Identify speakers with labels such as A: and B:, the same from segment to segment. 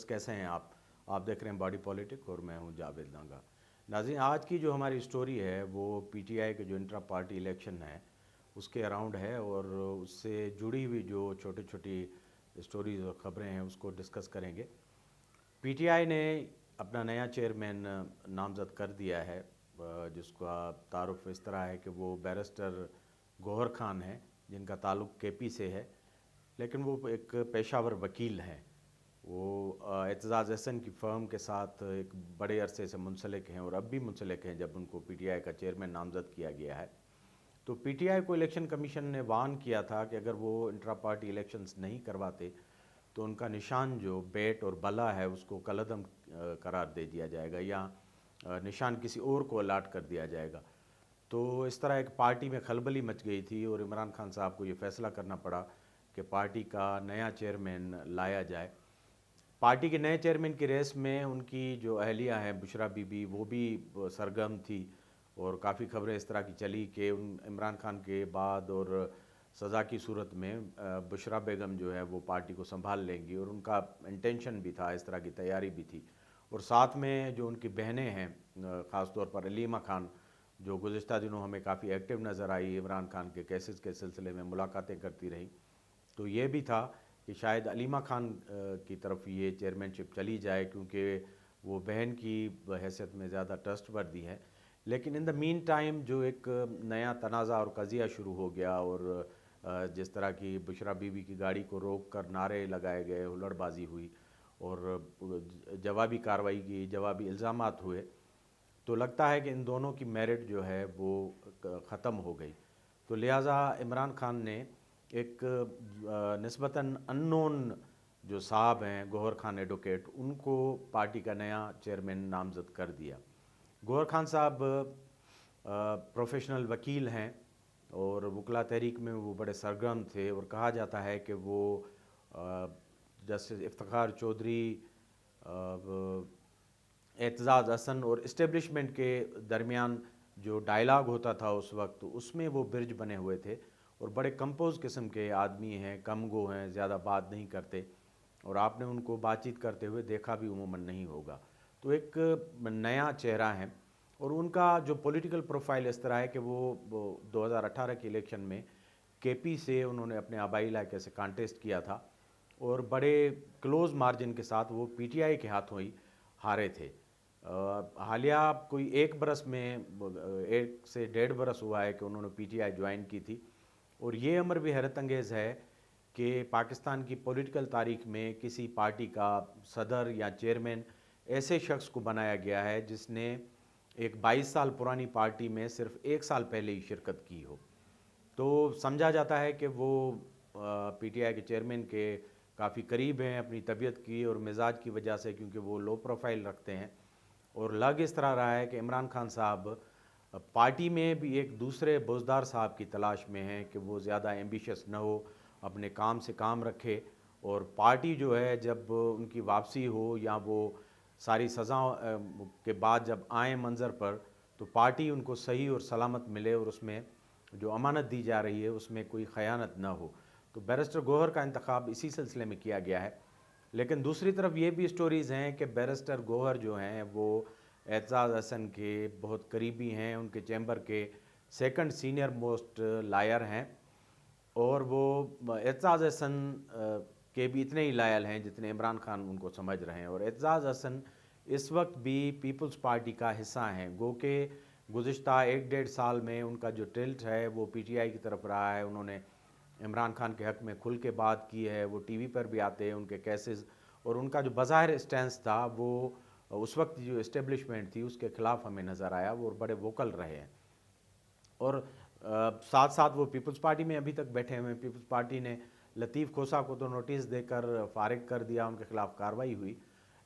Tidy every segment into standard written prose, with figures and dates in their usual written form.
A: कैसे हैं आप देख रहे हैं बॉडी पॉलिटिक और मैं हूं जावेद नागा। नाज़रीन, आज की जो हमारी स्टोरी है वो पीटीआई के जो इंट्रा पार्टी इलेक्शन है उसके अराउंड है और उससे जुड़ी हुई जो छोटी छोटी स्टोरीज और ख़बरें हैं उसको डिस्कस करेंगे। पीटीआई ने अपना नया चेयरमैन नामज़द कर दिया है, जिसका तारुफ इस तरह है कि वो बैरिस्टर गौहर खान हैं, जिनका ताल्लुक़ केपी से है, लेकिन वो एक पेशावर वकील हैं। वो एतजाज़ हसन की फ़र्म के साथ एक बड़े अरसे से मुंसलिक हैं और अब भी मुंसलिक हैं जब उनको पीटीआई का चेयरमैन नामज़द किया गया है। तो पीटीआई को इलेक्शन कमीशन ने वार्न किया था कि अगर वो इंट्रा पार्टी इलेक्शंस नहीं करवाते तो उनका निशान जो बैट और बला है उसको कलअदम करार दे दिया जाएगा या निशान किसी और को अलाट कर दिया जाएगा। तो इस तरह एक पार्टी में खलबली मच गई थी और इमरान खान साहब को ये फ़ैसला करना पड़ा कि पार्टी का नया चेयरमैन लाया जाए। पार्टी के नए चेयरमैन की रेस में उनकी जो अहलिया हैं बुशरा बीबी, वो भी सरगर्म थी और काफ़ी खबरें इस तरह की चली कि इमरान खान के बाद और सज़ा की सूरत में बुशरा बेगम जो है वो पार्टी को संभाल लेंगी और उनका इंटेंशन भी था, इस तरह की तैयारी भी थी। और साथ में जो उनकी बहनें हैं, ख़ास तौर पर अलीमा खान, जो गुज़िश्ता दिनों हमें काफ़ी एक्टिव नज़र आई, इमरान खान के केसेस के सिलसिले में मुलाकातें करती रहीं, तो ये भी था कि शायद अलीमा खान की तरफ ये चेयरमैनशिप चली जाए क्योंकि वो बहन की हैसियत में ज़्यादा ट्रस्टवर्दी है। लेकिन इन द मीन टाइम जो एक नया तनाज़ा और कज़िया शुरू हो गया और जिस तरह की बुशरा बीबी की गाड़ी को रोक कर नारे लगाए गए, हुल्लड़बाजी हुई और जवाबी कार्रवाई की, जवाबी इल्ज़ामात हुए, तो लगता है कि इन दोनों की मेरिट जो है वो ख़त्म हो गई। तो लिहाजा इमरान खान ने एक निस्बतन अननोन जो साहब हैं गौहर खान एडवोकेट, उनको पार्टी का नया चेयरमैन नामज़द कर दिया। गौहर खान साहब प्रोफेशनल वकील हैं और वकला तहरीक में वो बड़े सरगर्म थे और कहा जाता है कि वो जस्टिस इफ्तिखार चौधरी, एतजाज़ हसन और इस्टेब्लिशमेंट के दरमियान जो डायलॉग होता था उस वक्त, उसमें वो ब्रिज बने हुए थे और बड़े कंपोज किस्म के आदमी हैं, कम गो हैं, ज़्यादा बात नहीं करते और आपने उनको बातचीत करते हुए देखा भी उमूमन नहीं होगा। तो एक नया चेहरा है और उनका जो पॉलिटिकल प्रोफाइल इस तरह है कि वो 2018 के इलेक्शन में केपी से उन्होंने अपने आबाई इलाके से कॉन्टेस्ट किया था और बड़े क्लोज़ मार्जिन के साथ वो पीटीआई के हाथों ही हारे थे। हालिया कोई एक बरस में, 1 से 1.5 बरस हुआ है कि उन्होंने पीटीआई ज्वाइन की थी और ये अमर भी हैरत अंगेज़ है कि पाकिस्तान की पॉलिटिकल तारीख में किसी पार्टी का सदर या चेयरमैन ऐसे शख्स को बनाया गया है जिसने एक 22 साल पुरानी पार्टी में सिर्फ 1 साल पहले ही शिरकत की हो। तो समझा जाता है कि वो पीटीआई के चेयरमैन के काफ़ी करीब हैं अपनी तबीयत की और मिजाज की वजह से, क्योंकि वो लो प्रोफाइल रखते हैं। और लग इस तरह रहा है कि इमरान खान साहब पार्टी में भी एक दूसरे बोझदार साहब की तलाश में हैं कि वो ज़्यादा एम्बिशियस न हो, अपने काम से काम रखे और पार्टी जो है जब उनकी वापसी हो या वो सारी सज़ा के बाद जब आए मंज़र पर, तो पार्टी उनको सही और सलामत मिले और उसमें जो अमानत दी जा रही है उसमें कोई ख़यानत न हो। तो बैरिस्टर गौहर का इंतखाब इसी सिलसिले में किया गया है। लेकिन दूसरी तरफ ये भी स्टोरीज़ हैं कि बैरिस्टर गौहर जो हैं वो एतजाज़ हसन के बहुत करीबी हैं, उनके चैम्बर के सेकंड सीनियर मोस्ट लायर हैं और वो एतजाज़ हसन के भी इतने ही लायल हैं जितने इमरान खान उनको समझ रहे हैं। और एतजाज़ हसन इस वक्त भी पीपल्स पार्टी का हिस्सा हैं, गो के गुज़िश्ता 1-1.5 साल में उनका जो टिल्ट है वो पीटीआई की तरफ रहा है। उन्होंने इमरान खान के हक़ में खुल के बात की है, वो टीवी पर भी आते हैं उनके केसेस, और उनका जो बज़ाहिर स्टैंस था वो उस वक्त जो इस्टेब्लिशमेंट थी उसके ख़िलाफ़ हमें नज़र आया, वो बड़े वोकल रहे हैं। और साथ साथ वो पीपल्स पार्टी में अभी तक बैठे हुए हैं। पीपल्स पार्टी ने लतीफ़ खोसा को तो नोटिस देकर फ़ारिग कर दिया, उनके ख़िलाफ़ कार्रवाई हुई,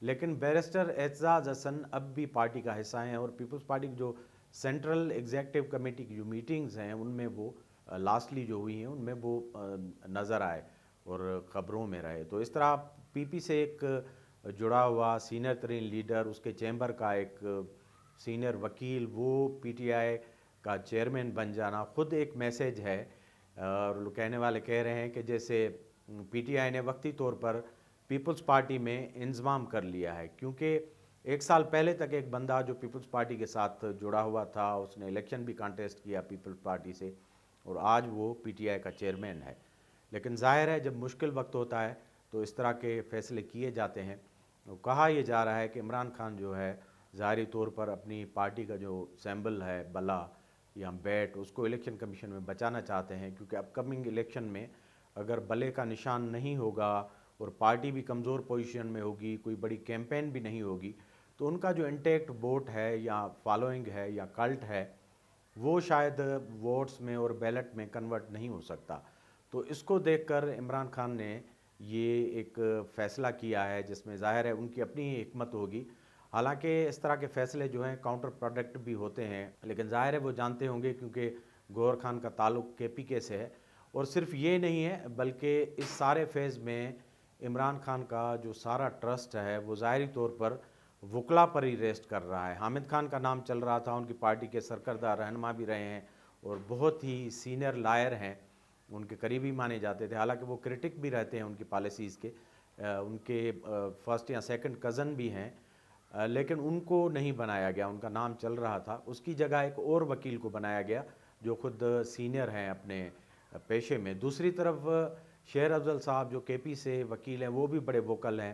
A: लेकिन बैरिस्टर एतजाज़ हसन अब भी पार्टी का हिस्सा हैं और पीपल्स पार्टी की जो सेंट्रल एग्जीक्यूटिव कमेटी की जो मीटिंग्स हैं उनमें वो लास्टली जो हुई हैं उनमें वो नज़र आए और ख़बरों में रहे। तो इस तरह पीपी से एक जुड़ा हुआ सीनियर तरीन लीडर, उसके चैम्बर का एक सीनियर वकील, वो पीटीआई का चेयरमैन बन जाना ख़ुद एक मैसेज है। और कहने वाले कह रहे हैं कि जैसे पीटीआई ने वक्ती तौर पर پیپلز پارٹی میں انضمام کر لیا ہے، کیونکہ ایک سال پہلے تک ایک بندہ جو پیپلز پارٹی کے ساتھ جڑا ہوا تھا، اس نے الیکشن بھی کانٹیسٹ کیا پیپلز پارٹی سے، اور آج وہ پی ٹی آئی کا چیئرمین ہے۔ لیکن ظاہر ہے جب مشکل وقت ہوتا ہے تو اس طرح کے فیصلے کیے جاتے ہیں۔ کہا یہ جا رہا ہے کہ عمران خان جو ہے ظاہری طور پر اپنی پارٹی کا جو سیمبل ہے بلا یا بیٹ، اس کو الیکشن کمیشن میں بچانا چاہتے ہیں، کیونکہ اپ کمنگ الیکشن میں اگر بلے کا نشان نہیں ہوگا اور پارٹی بھی کمزور پوزیشن میں ہوگی، کوئی بڑی کیمپین بھی نہیں ہوگی، تو ان کا جو انٹیکٹ ووٹ ہے یا فالوئنگ ہے یا کلٹ ہے، وہ شاید ووٹس میں اور بیلٹ میں کنورٹ نہیں ہو سکتا۔ تو اس کو دیکھ کر عمران خان نے یہ ایک فیصلہ کیا ہے، جس میں ظاہر ہے ان کی اپنی ہی حکمت ہوگی۔ حالانکہ اس طرح کے فیصلے جو ہیں کاؤنٹر پروڈکٹ بھی ہوتے ہیں، لیکن ظاہر ہے وہ جانتے ہوں گے، کیونکہ گوہر خان کا تعلق کے پی کے سے ہے۔ اور صرف یہ نہیں ہے بلکہ اس سارے فیز میں عمران خان کا جو سارا ٹرسٹ ہے وہ ظاہری طور پر وکلا پر ہی ریسٹ کر رہا ہے۔ حامد خان کا نام چل رہا تھا، ان کی پارٹی کے سرکردہ رہنما بھی رہے ہیں اور بہت ہی سینئر لائر ہیں، ان کے قریبی مانے جاتے تھے، حالانکہ وہ کرٹک بھی رہتے ہیں ان کی پالیسیز کے، ان کے فرسٹ یا سیکنڈ کزن بھی ہیں، لیکن ان کو نہیں بنایا گیا، ان کا نام چل رہا تھا۔ اس کی جگہ ایک اور وکیل کو بنایا گیا جو خود سینئر ہیں اپنے پیشے میں۔ دوسری طرف شہر افضل صاحب جو کے پی سے وکیل ہیں، وہ بھی بڑے ووکل ہیں،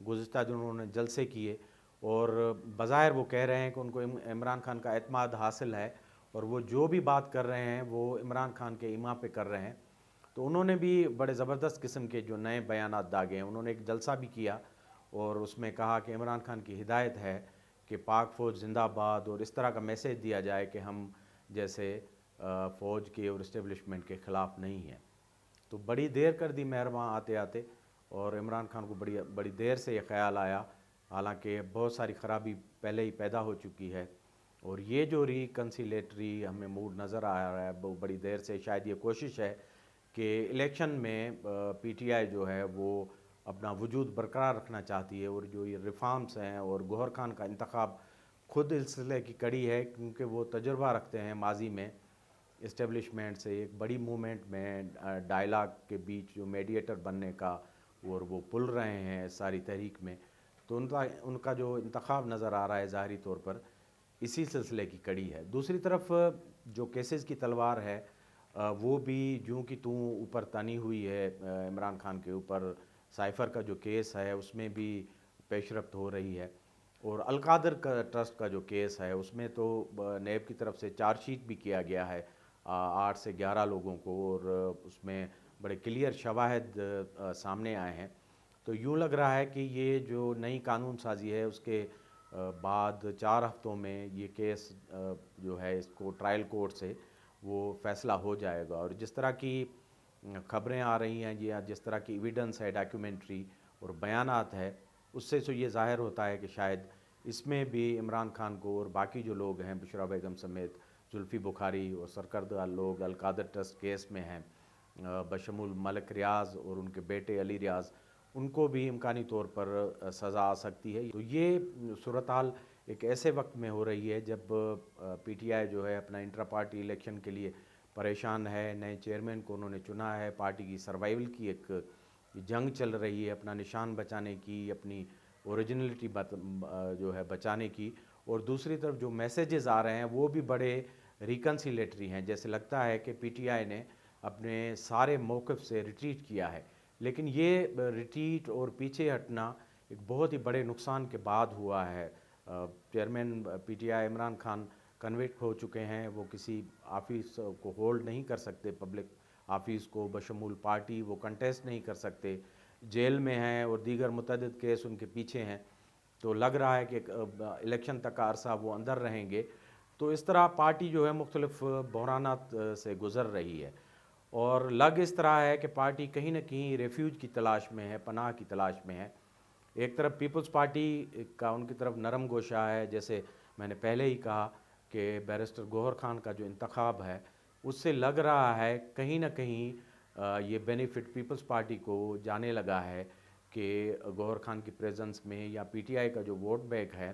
A: گزشتہ دنوں انہوں نے جلسے کیے اور بظاہر وہ کہہ رہے ہیں کہ ان کو عمران خان کا اعتماد حاصل ہے، اور وہ جو بھی بات کر رہے ہیں وہ عمران خان کے ایما پہ کر رہے ہیں۔ تو انہوں نے بھی بڑے زبردست قسم کے جو نئے بیانات داغے ہیں، انہوں نے ایک جلسہ بھی کیا اور اس میں کہا کہ عمران خان کی ہدایت ہے کہ پاک فوج زندہ باد، اور اس طرح کا میسیج دیا جائے کہ ہم جیسے فوج کے اور اسٹیبلشمنٹ کے خلاف نہیں ہیں۔ تو بڑی دیر کر دی مہرباں آتے آتے، اور عمران خان کو بڑی دیر سے یہ خیال آیا، حالانکہ بہت ساری خرابی پہلے ہی پیدا ہو چکی ہے۔ اور یہ جو ریکنسیلیٹری ہمیں موڈ نظر آ رہا ہے وہ بڑی دیر سے، شاید یہ کوشش ہے کہ الیکشن میں پی ٹی آئی جو ہے وہ اپنا وجود برقرار رکھنا چاہتی ہے، اور جو یہ ریفارمز ہیں اور گوہر خان کا انتخاب خود اس سلسلے کی کڑی ہے، کیونکہ وہ تجربہ رکھتے ہیں ماضی میں اسٹیبلشمنٹ سے ایک بڑی موومنٹ میں ڈائلاگ کے بیچ جو میڈیٹر بننے کا، اور وہ پل رہے ہیں ساری تحریک میں۔ تو ان کا جو انتخاب نظر آ رہا ہے ظاہری طور پر اسی سلسلے کی کڑی ہے۔ دوسری طرف جو کیسز کی تلوار ہے وہ بھی جوں کی توں اوپر تنی ہوئی ہے عمران خان کے اوپر۔ سائفر کا جو کیس ہے اس میں بھی پیش رفت ہو رہی ہے، اور القادر کا ٹرسٹ کا جو کیس ہے اس میں تو نیب کی طرف سے چارج شیٹ بھی کیا گیا ہے 8 سے 11 لوگوں کو، اور اس میں بڑے کلیئر شواہد سامنے آئے ہیں۔ تو یوں لگ رہا ہے کہ یہ جو نئی قانون سازی ہے اس کے بعد 4 ہفتوں میں یہ کیس جو ہے اس کو ٹرائل کورٹ سے وہ فیصلہ ہو جائے گا۔ اور جس طرح کی خبریں آ رہی ہیں یا جس طرح کی ایویڈنس ہے، ڈاکیومنٹری اور بیانات ہے، اس سے یہ ظاہر ہوتا ہے کہ شاید اس میں بھی عمران خان کو اور باقی جو لوگ ہیں، بشرا بیگم سمیت زلفی بخاری اور سرکردہ لوگ القادر ٹرسٹ کیس میں ہیں، بشمول ملک ریاض اور ان کے بیٹے علی ریاض، ان کو بھی امکانی طور پر سزا آ سکتی ہے۔ تو یہ صورتحال ایک ایسے وقت میں ہو رہی ہے جب پی ٹی آئی جو ہے اپنا انٹرا پارٹی الیکشن کے لیے پریشان ہے، نئے چیئرمین کو انہوں نے چنا ہے، پارٹی کی سروائیول کی ایک جنگ چل رہی ہے، اپنا نشان بچانے کی، اپنی اوریجنلٹی جو ہے بچانے کی، اور دوسری طرف جو میسیجز آ رہے ہیں وہ بھی بڑے ریکنسیلیٹری ہیں، جیسے لگتا ہے کہ پی ٹی آئی نے اپنے سارے موقف سے ریٹریٹ کیا ہے۔ لیکن یہ ریٹریٹ اور پیچھے ہٹنا ایک بہت ہی بڑے نقصان کے بعد ہوا ہے۔ Chairman P T I Imran Khan convict ہو چکے ہیں، وہ کسی آفس کو ہولڈ نہیں کر سکتے، پبلک آفس کو بشمول پارٹی وہ کنٹیسٹ نہیں کر سکتے، جیل میں ہیں اور دیگر متعدد کیس ان کے پیچھے ہیں۔ تو لگ رہا ہے کہ الیکشن تک کا عرصہ وہ اندر رہیں گے۔ تو اس طرح پارٹی جو ہے مختلف بحرانات سے گزر رہی ہے، اور لگ اس طرح ہے کہ پارٹی کہیں نہ کہیں ریفیوج کی تلاش میں ہے، پناہ کی تلاش میں ہے۔ ایک طرف پیپلز پارٹی کا ان کی طرف نرم گوشہ ہے، جیسے میں نے پہلے ہی کہا کہ بیرسٹر گوہر خان کا جو انتخاب ہے اس سے لگ رہا ہے کہیں نہ کہیں یہ بینیفٹ پیپلز پارٹی کو جانے لگا ہے کہ گوہر خان کی پریزنس میں یا پی ٹی آئی کا جو ووٹ بینک ہے،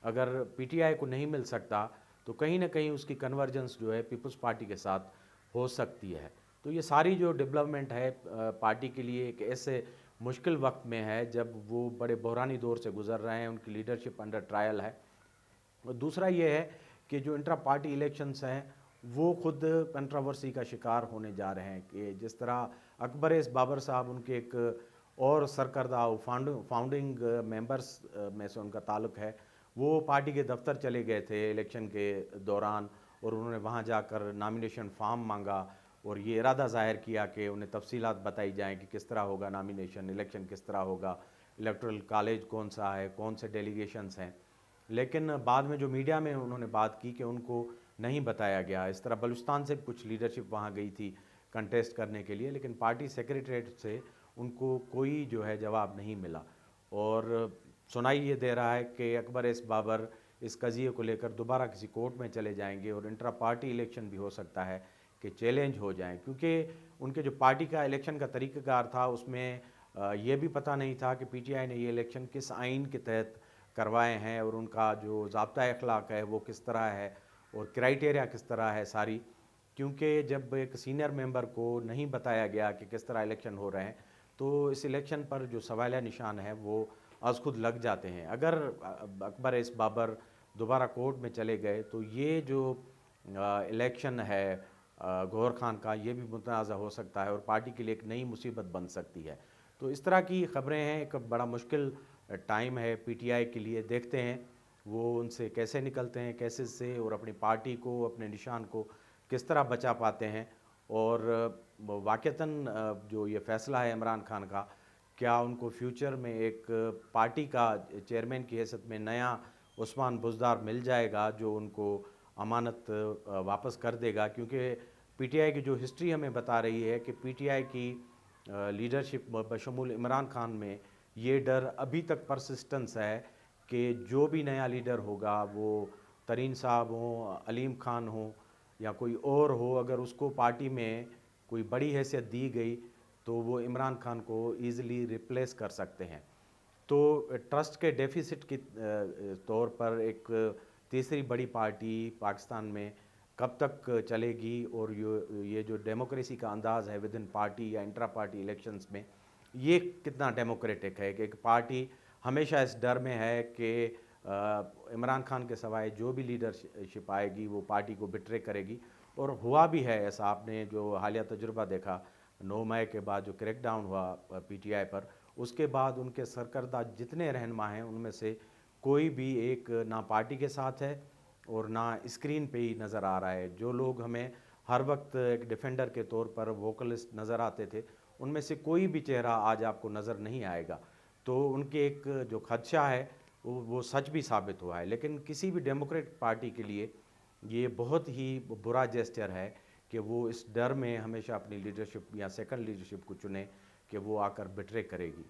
A: اگر پی ٹی آئی کو نہیں مل سکتا تو کہیں نہ کہیں اس کی کنورجنس جو ہے پیپلز پارٹی کے ساتھ ہو سکتی ہے۔ تو یہ ساری جو ڈیولپمنٹ ہے پارٹی کے لیے ایک ایسے मुश्किल वक्त में है, जब वो बड़े बहरानी दौर से गुज़र रहे हैं, उनकी लीडरशिप अंडर ट्रायल है। और दूसरा ये है कि जो इंट्रा पार्टी इलेक्शंस हैं वो खुद कंट्रोवर्सी का शिकार होने जा रहे हैं, कि जिस तरह अकबर एस बाबर साहब उनके एक और सरकर्दा फाउंडिंग मेंबर्स में से उनका ताल्लुक़ है, वो पार्टी के दफ्तर चले गए थे इलेक्शन के दौरान, और उन्होंने वहाँ जाकर नॉमिनेशन फॉर्म मांगा और ये इरादा ज़ाहिर किया कि उन्हें तफसीलात बताई जाएं कि किस तरह होगा नॉमिनेशन, इलेक्शन किस तरह होगा, इलेक्टोरल कॉलेज कौन सा है, कौन से डेलीगेशंस हैं। लेकिन बाद में जो मीडिया में उन्होंने बात की कि उनको नहीं बताया गया। इस तरह बलूचिस्तान से कुछ लीडरशिप वहाँ गई थी कंटेस्ट करने के लिए, लेकिन पार्टी सेक्रेटरीट से उनको कोई जो है जवाब नहीं मिला। और सुनाई ये दे रहा है कि अकबर एस बाबर इस कज़िए को लेकर दोबारा किसी कोर्ट में चले जाएंगे और इंट्रा पार्टी इलेक्शन भी हो सकता है कि चैलेंज हो जाएं, क्योंकि उनके जो पार्टी का इलेक्शन का तरीक़ाकार था उसमें ये भी पता नहीं था कि पीटीआई ने ये इलेक्शन किस आइन के तहत करवाए हैं और उनका जो ज़ाब्ता अखलाक है वो किस तरह है और क्राइटेरिया किस तरह है सारी। क्योंकि जब एक सीनियर मेंबर को नहीं बताया गया कि किस तरह इलेक्शन हो रहे हैं, तो इस इलेक्शन पर जो सवालिया निशान है वो आज खुद लग जाते हैं। अगर अकबर एस बाबर दोबारा कोर्ट में चले गए तो ये जो इलेक्शन है गौहर खान का, ये भी मुतनाज़ा हो सकता है और पार्टी के लिए एक नई मुसीबत बन सकती है। तो इस तरह की ख़बरें हैं, एक बड़ा मुश्किल टाइम है पीटीआई के लिए। देखते हैं वो उनसे कैसे निकलते हैं, कैसे से, और अपनी पार्टी को, अपने निशान को किस तरह बचा पाते हैं। और वाक़तन जो ये फ़ैसला है इमरान खान का, क्या उनको फ्यूचर में एक पार्टी का चेयरमैन की हैसियत में नया उस्मान बुज़दार मिल जाएगा जो उनको अमानत वापस कर देगा। क्योंकि पीटीआई की जो हिस्ट्री हमें बता रही है कि पीटीआई की लीडरशिप बशमूल इमरान खान में ये डर अभी तक परसिस्टेंस है कि जो भी नया लीडर होगा, वो तरीन साहब हों, अलीम खान हो या कोई और हो, अगर उसको पार्टी में कोई बड़ी हैसियत दी गई तो वो इमरान खान को ईज़िली रिप्लेस कर सकते हैं। तो ट्रस्ट के डेफिसिट की तौर पर एक तीसरी बड़ी पार्टी पाकिस्तान में कब तक चलेगी, और ये जो डेमोक्रेसी का अंदाज़ है विद इन पार्टी या इंट्रा पार्टी इलेक्शंस में, ये कितना डेमोक्रेटिक है कि एक पार्टी हमेशा इस डर में है कि इमरान खान के सिवाय जो भी लीडरशिप आएगी वो पार्टी को बिट्रे करेगी। और हुआ भी है ऐसा, आपने जो हालिया तजुर्बा देखा 9 मई के बाद जो क्रैकडाउन हुआ पीटीआई पर, उसके बाद उनके सरकर्दा जितने रहनुमा हैं उनमें से कोई भी एक ना पार्टी के साथ है और ना स्क्रीन पे ही नज़र आ रहा है। जो लोग हमें हर वक्त एक डिफेंडर के तौर पर वोकलिस्ट नज़र आते थे, उनमें से कोई भी चेहरा आज आपको नज़र नहीं आएगा। तो उनके एक जो खदशा है वो सच भी साबित हुआ है। लेकिन किसी भी डेमोक्रेटिक पार्टी के लिए ये बहुत ही बुरा जेस्चर है कि वो इस डर में हमेशा अपनी लीडरशिप या सेकंड लीडरशिप को चुने कि वो आकर बिट्रे करेगी।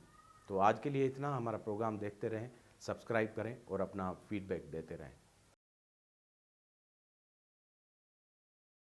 A: तो आज के लिए इतना। हमारा प्रोग्राम देखते रहें, सब्सक्राइब करें और अपना फीडबैक देते रहें।